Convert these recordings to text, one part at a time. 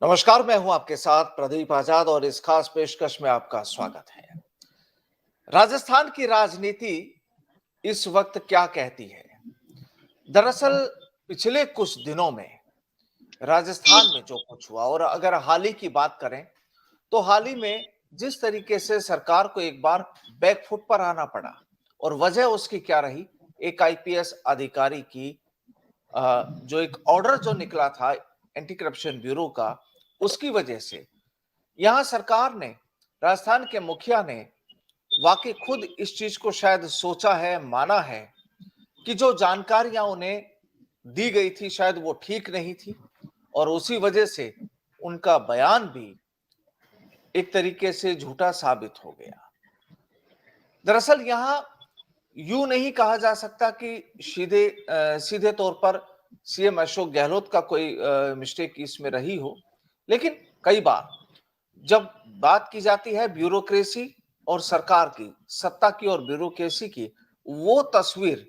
नमस्कार, मैं हूं आपके साथ प्रदीप आजाद और इस खास पेशकश में आपका स्वागत है। राजस्थान की राजनीति इस वक्त क्या कहती है? दरअसल पिछले कुछ दिनों में राजस्थान में जो कुछ हुआ, और अगर हाल ही की बात करें तो हाल ही में जिस तरीके से सरकार को एक बार बैकफुट पर आना पड़ा, और वजह उसकी क्या रही? एक आईपीएस अधिकारी की जो एक ऑर्डर जो निकला था एंटी करप्शन ब्यूरो का, उसकी वजह से यहां सरकार ने, राजस्थान के मुखिया ने वाकई खुद इस चीज को शायद सोचा है, माना है कि जो जानकारियां उन्हें दी गई थी शायद वो ठीक नहीं थी, और उसी वजह से उनका बयान भी एक तरीके से झूठा साबित हो गया। दरअसल यहां यूं नहीं कहा जा सकता कि सीधे तौर पर सीएम अशोक गहलोत का कोई मिस्टेक इसमें रही हो, लेकिन कई बार जब बात की जाती है ब्यूरोक्रेसी और सरकार की, सत्ता की और ब्यूरोक्रेसी की, वो तस्वीर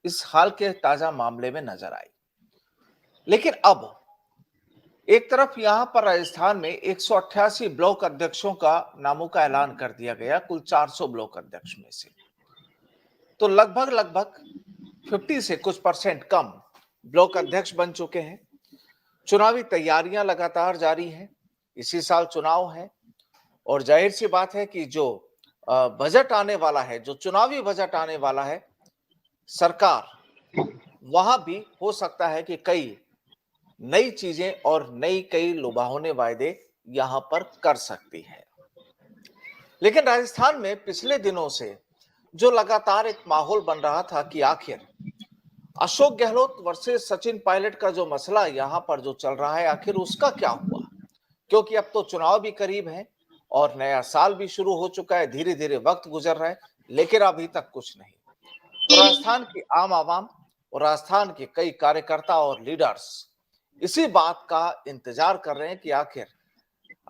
इस हाल के ताजा मामले में नजर आई। लेकिन अब एक तरफ यहां पर राजस्थान में 188 ब्लॉक अध्यक्षों का नामों का ऐलान कर दिया गया, कुल 400 ब्लॉक अध्यक्ष में से तो लगभग लगभग 50 से कुछ परसेंट कम ब्लॉक अध्यक्ष बन चुके हैं। चुनावी तैयारियां लगातार जारी हैं, इसी साल चुनाव है, और जाहिर सी बात है कि जो बजट आने वाला है, जो चुनावी बजट आने वाला है, सरकार वहां भी हो सकता है कि कई नई चीजें और कई लुभावने वायदे यहां पर कर सकती है। लेकिन राजस्थान में पिछले दिनों से जो लगातार एक माहौल बन रहा था कि आखिर अशोक गहलोत वर्सेस सचिन पायलट का जो मसला यहां पर जो चल रहा है, आखिर उसका क्या हुआ? क्योंकि अब तो चुनाव भी करीब है और नया साल भी शुरू हो चुका है, धीरे धीरे वक्त गुजर रहा है, लेकिन अभी तक कुछ नहीं। तो राजस्थान की आम आवाम और राजस्थान के कई कार्यकर्ता और लीडर्स इसी बात का इंतजार कर रहे हैं कि आखिर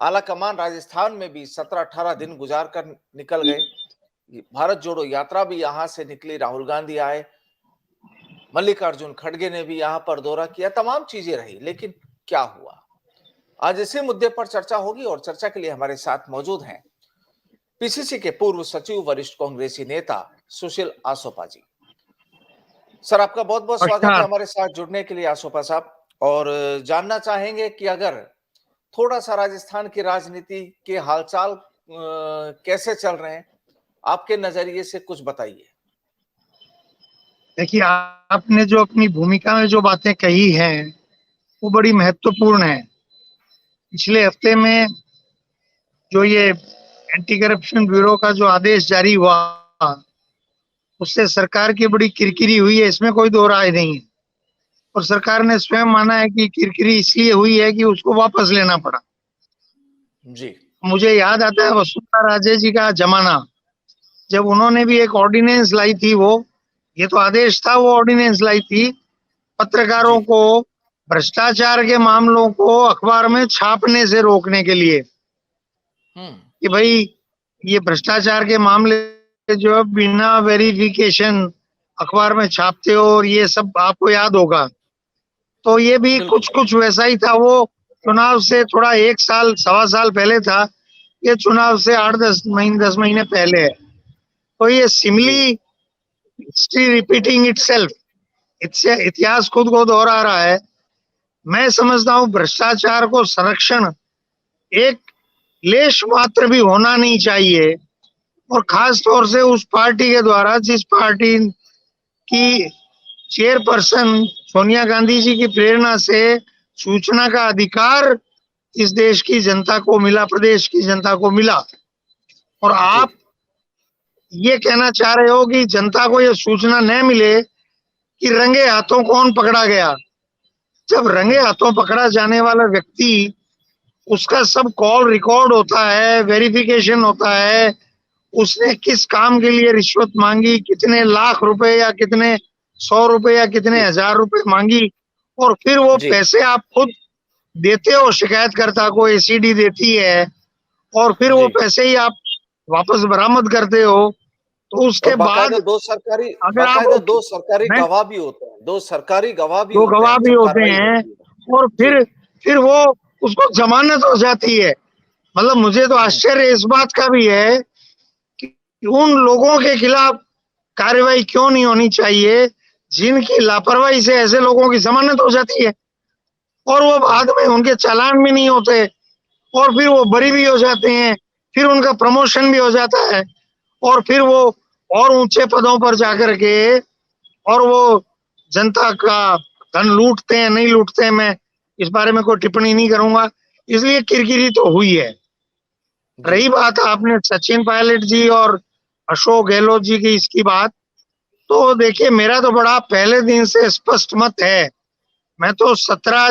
आला कमान राजस्थान में भी 17-18 दिन गुजार कर निकल गए। भारत जोड़ो यात्रा भी यहां से निकली, राहुल गांधी आए, मल्लिकार्जुन खड़गे ने भी यहां पर दौरा किया, तमाम चीजें रही, लेकिन क्या हुआ? आज इसी मुद्दे पर चर्चा होगी, और चर्चा के लिए हमारे साथ मौजूद हैं पीसीसी के पूर्व सचिव, वरिष्ठ कांग्रेसी नेता सुशील आसोपा जी। सर, आपका बहुत बहुत स्वागत है हमारे साथ जुड़ने के लिए आसोपा साहब। और जानना चाहेंगे कि अगर थोड़ा सा राजस्थान की राजनीति के हालचाल कैसे चल रहे हैं, आपके नजरिए से कुछ बताइए। देखिए, आपने जो अपनी भूमिका में जो बातें कही हैं वो बड़ी महत्वपूर्ण है। पिछले हफ्ते में जो ये एंटी करप्शन ब्यूरो का जो आदेश जारी हुआ, उससे सरकार की बड़ी किरकिरी हुई है, इसमें कोई दो राय नहीं है। और सरकार ने स्वयं माना है कि किरकिरी इसलिए हुई है कि उसको वापस लेना पड़ा। जी, मुझे याद आता है वसुंधरा राजे जी का जमाना, जब उन्होंने भी एक ऑर्डिनेंस लाई थी। वो ये तो आदेश था, वो ऑर्डिनेंस लाई थी पत्रकारों को भ्रष्टाचार के मामलों को अखबार में छापने से रोकने के लिए, कि भाई ये भ्रष्टाचार के मामले जो है बिना वेरिफिकेशन अखबार में छापते हो, और ये सब आपको याद होगा। तो ये भी कुछ कुछ वैसा ही था। वो चुनाव से थोड़ा 1 साल 1.25 साल पहले था, ये चुनाव से 8-10 महीने पहले है। तो ये सिमिली हिस्ट्री रिपीटिंग इटसेल्फ, इससे इतिहास खुद को दोहरा रहा है। मैं समझता हूँ भ्रष्टाचार को संरक्षण एक लेश मात्र भी होना नहीं चाहिए, और खास तौर से उस पार्टी के द्वारा जिस पार्टी की चेयरपर्सन सोनिया गांधी जी की प्रेरणा से सूचना का अधिकार इस देश की जनता को मिला, प्रदेश की जनता को मिला। और आप ये कहना चाह रहे हो कि जनता को ये सूचना न मिले कि रंगे हाथों कौन पकड़ा गया। जब रंगे हाथों पकड़ा जाने वाला व्यक्ति, उसका सब कॉल रिकॉर्ड होता है, वेरिफिकेशन होता है, उसने किस काम के लिए रिश्वत मांगी, कितने लाख रुपए या कितने 100 रुपए या कितने हजार रुपए मांगी, और फिर वो पैसे आप खुद देते हो शिकायतकर्ता को, एसीडी देती है, और फिर वो पैसे ही आप वापस बरामद करते हो। तो उसके बाद दो सरकारी गवाह भी होते हैं, दो सरकारी गवाह भी होते हैं, और फिर वो उसको जमानत हो जाती है। मतलब मुझे तो आश्चर्य इस बात का भी है कि उन लोगों के खिलाफ कार्रवाई क्यों नहीं होनी चाहिए जिनकी लापरवाही से ऐसे लोगों की जमानत हो जाती है और वो बाद में उनके चालान भी नहीं होते और फिर वो बरी भी हो जाते हैं, फिर उनका प्रमोशन भी हो जाता है और फिर वो और ऊंचे पदों पर जाकर के और वो जनता का धन लूटते हैं नहीं लूटते हैं, मैं इस बारे में कोई टिप्पणी नहीं करूंगा। इसलिए किरकिरी तो हुई है। जी रही बात आपने सचिन पायलट जी और अशोक गहलोत जी की इसकी बात, तो देखिए मेरा तो बड़ा पहले दिन से स्पष्ट मत है। मैं तो 17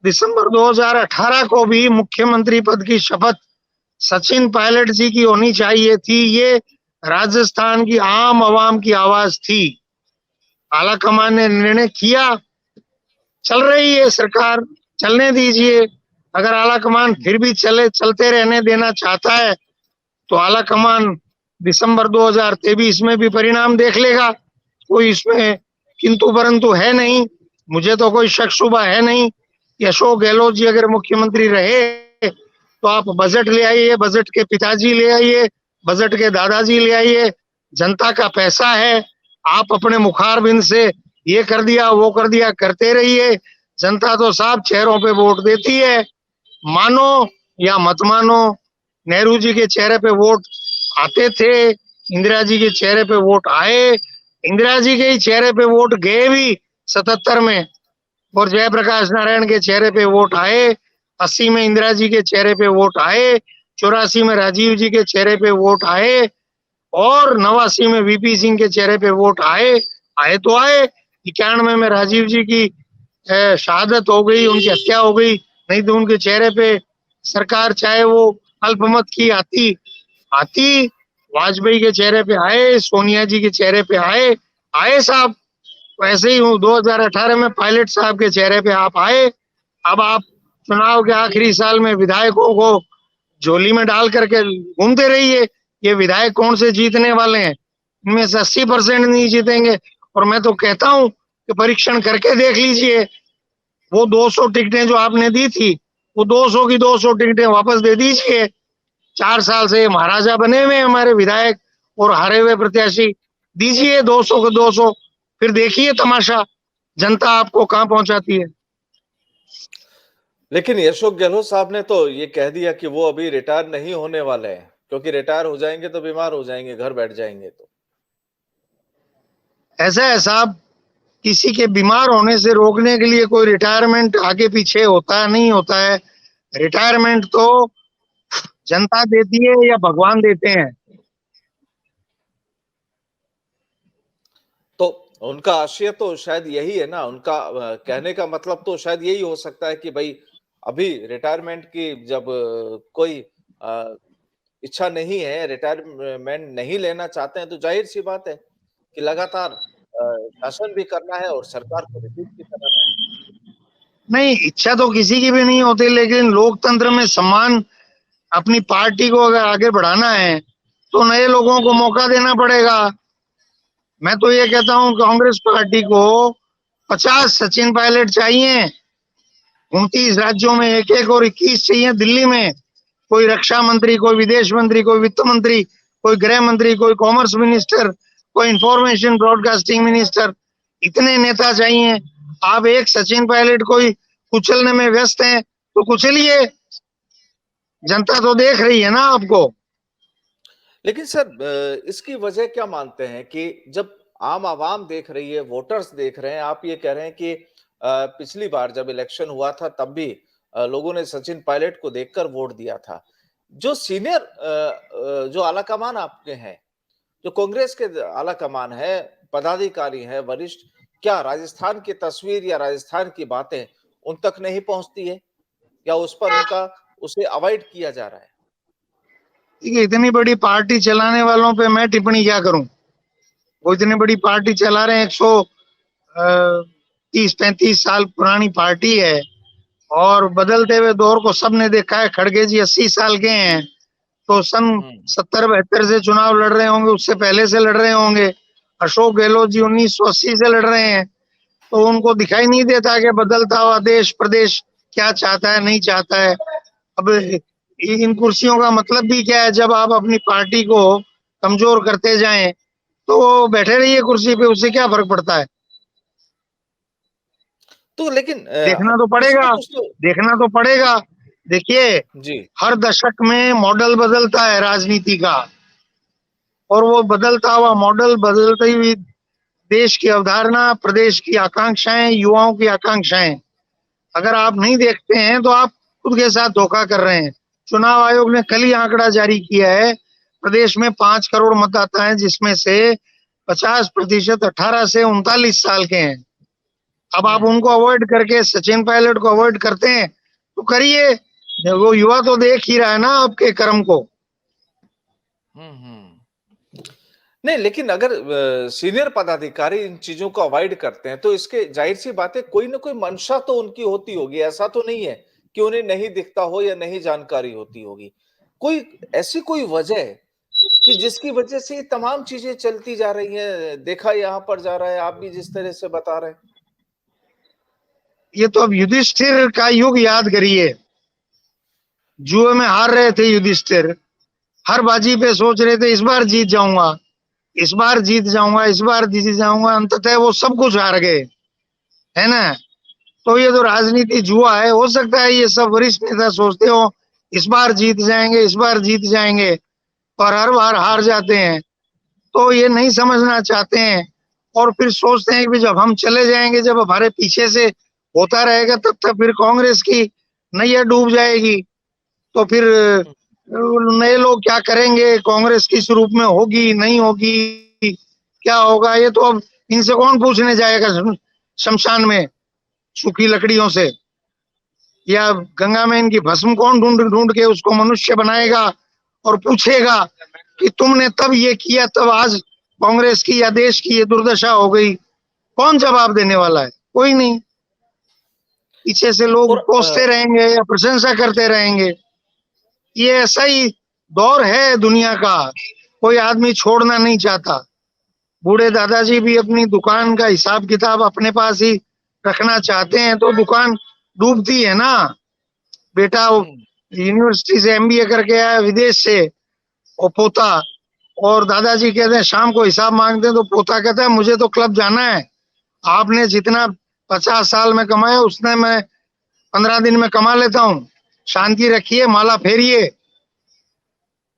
दिसंबर 2018 को भी मुख्यमंत्री पद की शपथ सचिन पायलट जी की होनी चाहिए थी। ये राजस्थान की आम आवाम की आवाज थी। आलाकमान ने निर्णय किया, चल रही है सरकार, चलने दीजिए। अगर आलाकमान फिर भी चलते रहने देना चाहता है तो आलाकमान दिसंबर 2023 में भी परिणाम देख लेगा। कोई इसमें किंतु परंतु है नहीं। मुझे तो कोई शक शुबा है नहीं कि अशोक गहलोत जी अगर मुख्यमंत्री रहे तो आप बजट ले आइए, बजट के पिताजी ले आइए, बजट के दादाजी ले आइए। जनता का पैसा है, आप अपने मुखारबिंद से ये कर दिया वो कर दिया करते रहिए। जनता तो साफ चेहरों पे वोट देती है, मानो या मत मानो। नेहरू जी के चेहरे पे वोट आते थे, इंदिरा जी के चेहरे पे वोट आए, इंदिरा जी के ही चेहरे पे वोट गए भी 77 में, और जयप्रकाश नारायण के चेहरे पे वोट आए। 80 में इंदिरा जी के चेहरे पे वोट आए, 84 में राजीव जी के चेहरे पे वोट आए और 89 में वीपी सिंह के चेहरे पे वोट आए। आए तो आए, 91 में राजीव जी की शहादत हो गई, उनकी हत्या हो गई, नहीं तो उनके चेहरे पे सरकार चाहे वो अल्पमत की आती आती। वाजपेयी के चेहरे पे आए, सोनिया जी के चेहरे पे आए आए साहब। वैसे ही 2018 में पायलट साहब के चेहरे पे आप आए। अब आप चुनाव के आखिरी साल में विधायकों को झोली में डाल करके घूमते रहिए। ये विधायक कौन से जीतने वाले हैं? इनमें से 80% नहीं जीतेंगे। और मैं तो कहता हूं कि परीक्षण करके देख लीजिए। वो 200 टिकटें जो आपने दी थी, वो 200 की 200 टिकटें वापस दे दीजिए। 4 साल से महाराजा बने हुए हमारे विधायक और हारे हुए प्रत्याशी, दीजिए 200 को 200, फिर देखिए तमाशा जनता आपको कहां पहुंचाती है। लेकिन अशोक गहलोत साहब ने तो ये कह दिया कि वो अभी रिटायर नहीं होने वाले हैं, क्योंकि रिटायर हो जाएंगे तो बीमार हो जाएंगे, घर बैठ जाएंगे। तो ऐसा है साहब, किसी के बीमार होने से रोकने के लिए कोई रिटायरमेंट आगे पीछे होता नहीं होता है। रिटायरमेंट तो जनता देती है या भगवान देते हैं। तो उनका आशय तो शायद यही है ना, उनका कहने का मतलब तो शायद यही हो सकता है कि भाई अभी रिटायरमेंट की जब कोई इच्छा नहीं है, रिटायरमेंट नहीं लेना चाहते हैं, तो जाहिर सी बात है कि लगातार शासन भी करना है और सरकार को रिपीट भी कराना है। नहीं, इच्छा तो किसी की भी नहीं होती, लेकिन लोकतंत्र में सम्मान, अपनी पार्टी को अगर आगे बढ़ाना है तो नए लोगों को मौका देना पड़ेगा। मैं तो ये कहता हूँ कांग्रेस पार्टी को 50 सचिन पायलट चाहिए, 29 राज्यों में एक एक, और 21 चाहिए दिल्ली में। कोई रक्षा मंत्री, कोई विदेश मंत्री, कोई वित्त मंत्री, कोई गृह मंत्री, कोई कॉमर्स मिनिस्टर, कोई इंफॉर्मेशन ब्रॉडकास्टिंग मिनिस्टर, इतने नेता चाहिए। आप एक सचिन पायलट को ही कुचलने में व्यस्त हैं तो कुचलिए, जनता तो देख रही है ना आपको। लेकिन सर इसकी वजह क्या मानते हैं कि जब आम आवाम देख रही है, वोटर्स देख रहे हैं, आप ये कह रहे हैं कि पिछली बार जब इलेक्शन हुआ था तब भी लोगों ने सचिन पायलट को देखकर वोट दिया था। जो सीनियर जो आलाकमान आपके हैं, जो कांग्रेस के आलाकमान है, पदाधिकारी हैं, वरिष्ठ, क्या राजस्थान की तस्वीर या राजस्थान की बातें उन तक नहीं पहुंचती है, या उस पर उसे अवॉइड किया जा रहा है? देखिए, इतनी बड़ी पार्टी चलाने वालों पे मैं टिप्पणी क्या करूं। वो इतनी बड़ी पार्टी चला रहे हैं, 130-35 साल पुरानी पार्टी है और बदलते हुए दौर को सबने देखा है। खड़गे जी 80 साल के हैं, तो सन 70-72 से चुनाव लड़ रहे होंगे, उससे पहले से लड़ रहे होंगे। अशोक गहलोत जी 1980 से लड़ रहे हैं, तो उनको दिखाई नहीं देता कि बदलता हुआ देश प्रदेश क्या चाहता है नहीं चाहता है। अब इन कुर्सियों का मतलब भी क्या है, जब आप अपनी पार्टी को कमजोर करते जाएं तो बैठे रहिए कुर्सी पे, उससे क्या फर्क पड़ता है। तो लेकिन देखना तो कुछ ना पड़ेगा, कुछ तो देखना तो पड़ेगा। देखिए, जी। हर दशक में मॉडल बदलता है राजनीति का, और वो बदलता हुआ मॉडल, बदलती हुई देश की अवधारणा, प्रदेश की आकांक्षाएं, युवाओं की आकांक्षाएं अगर आप नहीं देखते हैं तो आप खुद के साथ धोखा कर रहे हैं। चुनाव आयोग ने कल ही आंकड़ा जारी किया है, प्रदेश में 5 करोड़ मतदाता हैं, जिसमें से 50% 18 से 39 साल के हैं। अब आप उनको अवॉइड करके सचिन पायलट को अवॉइड करते हैं तो करिए, वो युवा तो देख ही रहा है ना आपके कर्म को। हम्म। नहीं, लेकिन अगर सीनियर पदाधिकारी इन चीजों को अवॉइड करते हैं तो इसके जाहिर सी बात है कोई ना कोई मंशा तो उनकी होती होगी। ऐसा तो नहीं है कि उन्हें नहीं दिखता हो या नहीं जानकारी होती होगी। कोई ऐसी कोई वजह कि जिसकी वजह से ये तमाम चीजें चलती जा रही हैं, देखा यहाँ पर जा रहा है, आप भी जिस तरह से बता रहे हैं। ये तो अब युधिष्ठिर का युग याद करिए। जुए में हार रहे थे युधिष्ठिर, हर बाजी पे सोच रहे थे इस बार जीत जाऊंगा, इस बार जीत जाऊंगा, इस बार जीत जाऊंगा, अंततः वो सब कुछ हार गए, है ना। तो ये तो राजनीति जुआ है। हो सकता है ये सब वरिष्ठ नेता सोचते हो इस बार जीत जाएंगे, इस बार जीत जाएंगे, और हर बार हार जाते हैं। तो ये नहीं समझना चाहते हैं, और फिर सोचते हैं कि जब हम चले जाएंगे, जब हमारे पीछे से होता रहेगा, तब तक फिर कांग्रेस की नैया डूब जाएगी। तो फिर नए लोग क्या करेंगे, कांग्रेस किस रूप में होगी नहीं होगी, क्या होगा, ये तो अब इनसे कौन पूछने जाएगा शमशान में सूखी लकड़ियों से, या गंगा में इनकी भस्म कौन ढूंढ ढूंढ के उसको मनुष्य बनाएगा और पूछेगा कि तुमने तब ये किया, तब आज कांग्रेस की या देश की ये दुर्दशा हो गई। कौन जवाब देने वाला है? कोई नहीं। पीछे से लोग और कोसते रहेंगे या प्रशंसा करते रहेंगे। ये ऐसा ही दौर है दुनिया का, कोई आदमी छोड़ना नहीं चाहता। बूढ़े दादाजी भी अपनी दुकान का हिसाब किताब अपने पास ही रखना चाहते हैं, तो दुकान डूबती है ना। बेटा यूनिवर्सिटी से एमबीए करके आया विदेश से, और पोता, और दादाजी कहते हैं शाम को हिसाब मांगते हैं तो पोता कहता है मुझे तो क्लब जाना है। आपने जितना 50 साल में कमाया उसने मैं 15 दिन में कमा लेता हूँ, शांति रखिए, माला फेरिए,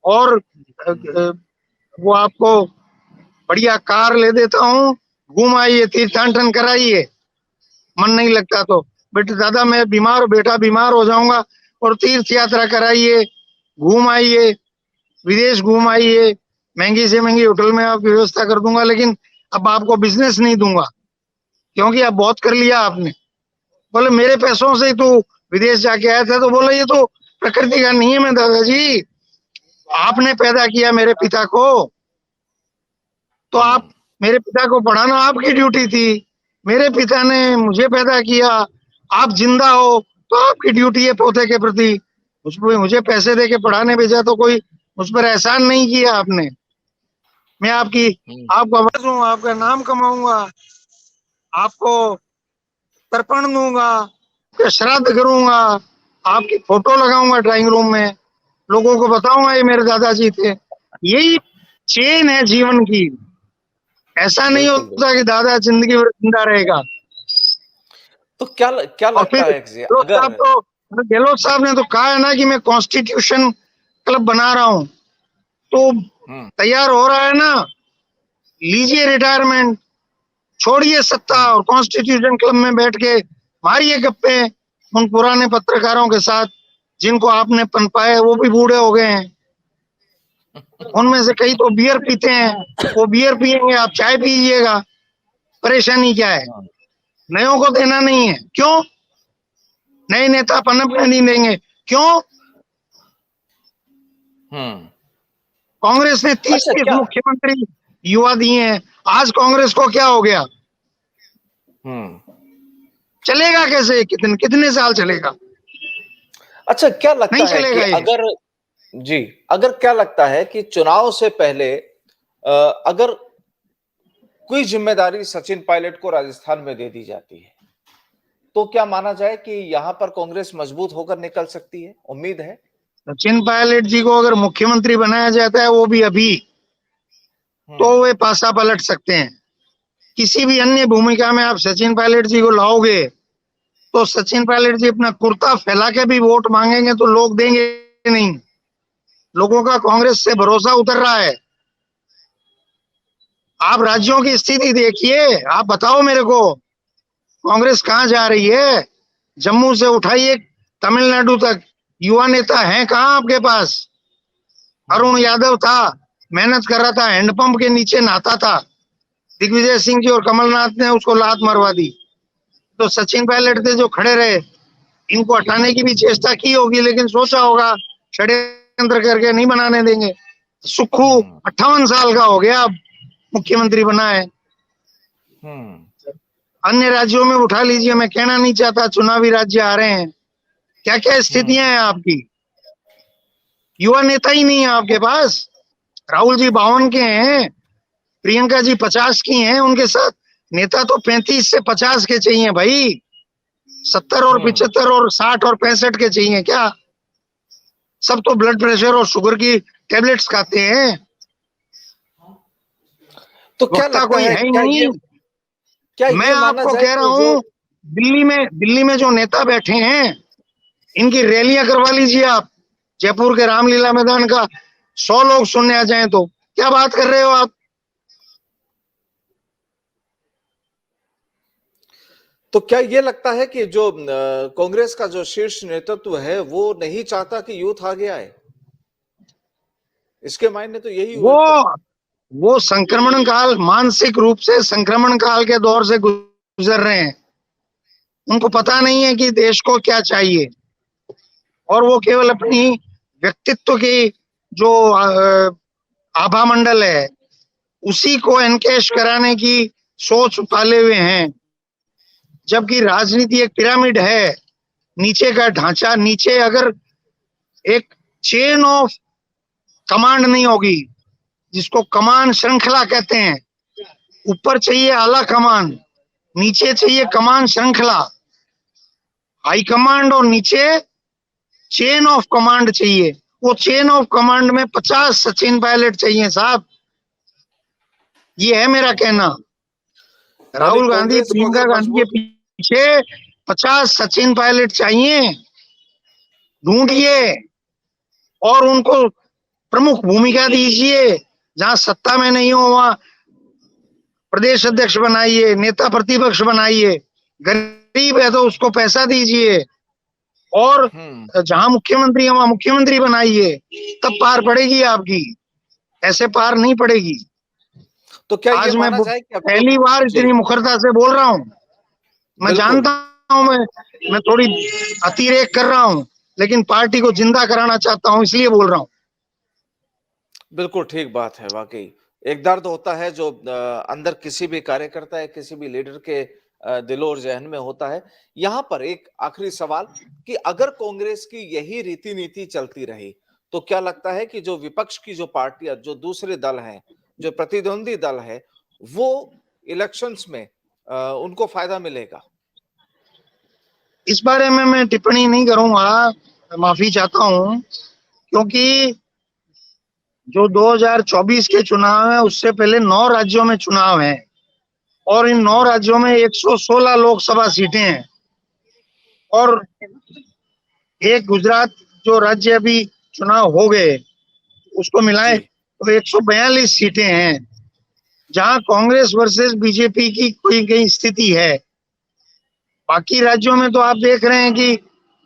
और वो आपको बढ़िया कार ले देता हूँ, घूम आइए, तीर्थाटन कराइए। मन नहीं लगता तो बेटे दादा मैं बीमार, बेटा बीमार हो जाऊंगा, और तीर्थ यात्रा कराइए, घूम आइए, विदेश घूम आइए, महंगी से महंगी होटल में आपकी व्यवस्था कर दूंगा, लेकिन अब आपको बिजनेस नहीं दूंगा क्योंकि अब बहुत कर लिया आपने। बोले मेरे पैसों से ही तू विदेश जाके आया था, तो बोले ये तो प्रकृति का नियम है दादाजी, आपने पैदा किया मेरे पिता को, तो आप मेरे पिता को पढ़ाना आपकी ड्यूटी थी। मेरे पिता ने मुझे पैदा किया, आप जिंदा हो तो आपकी ड्यूटी है पोते के प्रति। मुझे पैसे दे के पढ़ाने भेजा तो कोई मुझ पर एहसान नहीं किया आपने। मैं आपको आवाज हूँ, आपका नाम कमाऊंगा, आपको तर्पण दूंगा, श्राद्ध करूंगा, आपकी फोटो लगाऊंगा ड्राइंग रूम में, लोगों को बताऊंगा ये मेरे दादाजी थे। यही चेन है जीवन की। ऐसा नहीं होता कि दादा जिंदगी भर जिंदा रहेगा। तो क्या और लगता फिर है कि अगर गहलोत साहब ने तो कहा है ना कि मैं कॉन्स्टिट्यूशन क्लब बना रहा हूं, तो तैयार हो रहा है ना, लीजिए रिटायरमेंट, छोड़िए सत्ता, और कॉन्स्टिट्यूशन क्लब में बैठ के मारिए गप्पे उन पुराने पत्रकारों के साथ जिनको आपने पनपाए, वो भी बूढ़े हो गए हैं। उनमें से कई तो बियर पीते हैं, वो बियर पिएंगे, आप चाय पीजिएगा, परेशानी क्या है? नयों को देना नहीं है, क्यों? नए नेता पनपने नहीं देंगे, क्यों? कांग्रेस ने 30 मुख्यमंत्री युवा दिए हैं, आज कांग्रेस को क्या हो गया? चलेगा कैसे? कितने साल चलेगा? अच्छा, क्या लगता है कि अगर क्या लगता है कि चुनाव से पहले अगर कोई जिम्मेदारी सचिन पायलट को राजस्थान में दे दी जाती है तो क्या माना जाए कि यहाँ पर कांग्रेस मजबूत होकर निकल सकती है? उम्मीद है? सचिन पायलट जी को अगर मुख्यमंत्री बनाया जाता है, वो भी अभी, तो वे पासा पलट सकते हैं। किसी भी अन्य भूमिका में आप सचिन पायलट जी को लाओगे तो सचिन पायलट जी अपना कुर्ता फैला के भी वोट मांगेंगे तो लोग देंगे नहीं। लोगों का कांग्रेस से भरोसा उतर रहा है। आप राज्यों की स्थिति देखिए, आप बताओ मेरे को, कांग्रेस कहां जा रही है? जम्मू से उठाइए तमिलनाडु तक, युवा नेता हैं कहां आपके पास? अरुण यादव था, मेहनत कर रहा था, हैंडपंप के नीचे नहाता था। दिग्विजय सिंह जी और कमलनाथ ने उसको लात मरवा दी। तो सचिन पायलट थे जो खड़े रहे, इनको हटाने की भी चेष्टा की होगी, लेकिन सोचा होगा षड्यंत्र करके नहीं बनाने देंगे। सुक्खू 58 साल का हो गया, अब मुख्यमंत्री बना है। अन्य राज्यों में उठा लीजिए, मैं कहना नहीं चाहता, चुनावी राज्य आ रहे हैं, क्या क्या स्थितियां हैं आपकी। युवा नेता ही नहीं है आपके पास। राहुल जी 52 के हैं, प्रियंका जी 50 की हैं, उनके साथ नेता तो 35 से 50 के चाहिए भाई। 70 और 75 और 60 और 65 के चाहिए क्या? सब तो ब्लड प्रेशर और शुगर की टेबलेट्स खाते हैं। तो क्या लगता कोई है ही नहीं। मैं आपको कह रहा हूँ, दिल्ली में जो नेता बैठे हैं, इनकी रैलियां करवा लीजिए आप। जयपुर के रामलीला मैदान का 100 लोग सुनने आ जाएं तो क्या बात कर रहे हो आप? तो क्या ये लगता है कि जो कांग्रेस का जो शीर्ष नेतृत्व है वो नहीं चाहता कि यूथ आगे आए? इसके मायने तो यही हुए। वो संक्रमण काल, मानसिक रूप से संक्रमण काल के दौर से गुजर रहे हैं। उनको पता नहीं है कि देश को क्या चाहिए, और वो केवल अपनी व्यक्तित्व की जो आभा मंडल है उसी को एनकैश कराने की सोच पाले हुए हैं। जबकि राजनीति एक पिरामिड है, नीचे का ढांचा, नीचे अगर एक चेन ऑफ कमांड नहीं होगी, जिसको कमान श्रृंखला कहते हैं, ऊपर चाहिए आला कमान, नीचे चाहिए कमान श्रृंखला, हाई कमांड और नीचे चेन ऑफ कमांड चाहिए। वो चेन ऑफ कमांड में 50 सचिन पायलट चाहिए साहब। ये है मेरा कहना। राहुल गांधी, प्रियंका गांधी के पीछे 50 सचिन पायलट चाहिए, ढूंढिए और उनको प्रमुख भूमिका दीजिए। जहां सत्ता में नहीं हो वहां प्रदेश अध्यक्ष बनाइए, नेता प्रतिपक्ष बनाइए। गरीब है तो उसको पैसा दीजिए, और जहां मुख्यमंत्री है वहां मुख्यमंत्री बनाइए, तब पार पड़ेगी आपकी। ऐसे पार नहीं पड़ेगी। तो क्या आज ये मैं माना जाए कि पहली बार इतनी मुखरता से बोल रहा हूँ। मैं जानता हूँ मैं थोड़ी अतिरेक कर रहा हूँ, लेकिन पार्टी को जिंदा कराना चाहता हूँ, इसलिए बोल रहा हूँ। बिल्कुल ठीक बात है। वाकई एक दर्द होता है जो अंदर किसी भी कार्यकर्ता या किसी भी लीडर के दिलो और जहन में होता है। यहाँ पर एक आखिरी सवाल कि अगर कांग्रेस की यही रीति नीति चलती रही तो क्या लगता है कि जो विपक्ष की जो पार्टियां, जो दूसरे दल हैं, जो प्रतिद्वंदी दल है, वो इलेक्शंस में उनको फायदा मिलेगा? इस बारे में मैं टिप्पणी नहीं करूंगा, माफी चाहता हूं, क्योंकि जो 2024 के चुनाव है उससे पहले 9 राज्यों में चुनाव है, और इन 9 राज्यों में 116 लोकसभा सीटें हैं, और एक गुजरात जो राज्य अभी चुनाव हो गए उसको मिलाएं तो 142 सीटें हैं, जहां कांग्रेस वर्सेस बीजेपी की कोई कई स्थिति है। बाकी राज्यों में तो आप देख रहे हैं कि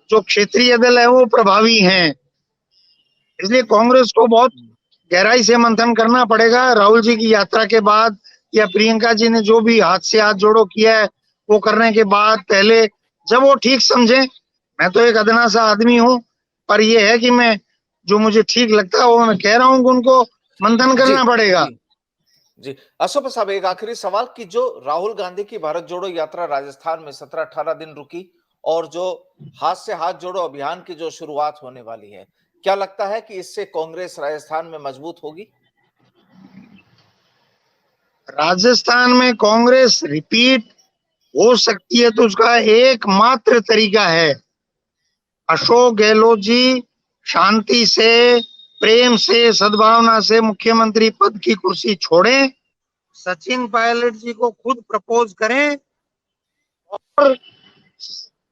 जो क्षेत्रीय दल है वो प्रभावी हैं। इसलिए कांग्रेस को बहुत गहराई से मंथन करना पड़ेगा। राहुल जी की यात्रा के बाद या प्रियंका जी ने जो भी हाथ से हाथ जोड़ो किया है वो करने के बाद, पहले जब वो ठीक समझे, मैं तो एक अदना सा आदमी हूँ, पर ये है कि मैं जो मुझे ठीक लगता है वो मैं कह रहा हूँ कि उनको मंथन करना पड़ेगा। जी अशोक साहब, एक आखिरी सवाल कि जो राहुल गांधी की भारत जोड़ो यात्रा राजस्थान में 17-18 दिन रुकी, और जो हाथ से हाथ जोड़ो अभियान की जो शुरुआत होने वाली है, क्या लगता है कि इससे कांग्रेस राजस्थान में मजबूत होगी? राजस्थान में कांग्रेस रिपीट हो सकती है तो उसका एकमात्र तरीका है अशोक गहलोत जी शांति से, प्रेम से, सद्भावना से मुख्यमंत्री पद की कुर्सी छोड़ें, सचिन पायलट जी को खुद प्रपोज करें और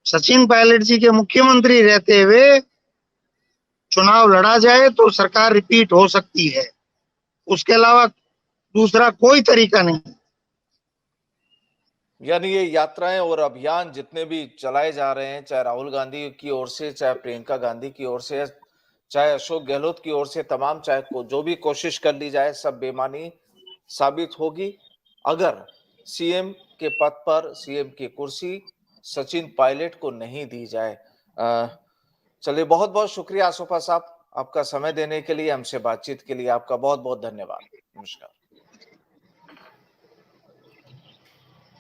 सचिन पायलट जी के मुख्यमंत्री रहते हुए चुनाव लड़ा जाए तो सरकार रिपीट हो सकती है। उसके अलावा दूसरा कोई तरीका नहीं। यानी ये यात्राएं और अभियान जितने भी चलाए जा रहे हैं, चाहे राहुल गांधी की ओर से, चाहे प्रियंका गांधी की ओर से, चाहे अशोक गहलोत की ओर से, तमाम चाहे जो भी कोशिश कर ली जाए, सब बेमानी साबित होगी अगर सीएम के पद पर, सीएम की कुर्सी सचिन पायलट को नहीं दी जाए। चलिए, बहुत बहुत शुक्रिया आसोफा साहब, आपका समय देने के लिए, हमसे बातचीत के लिए आपका बहुत बहुत धन्यवाद। नमस्कार।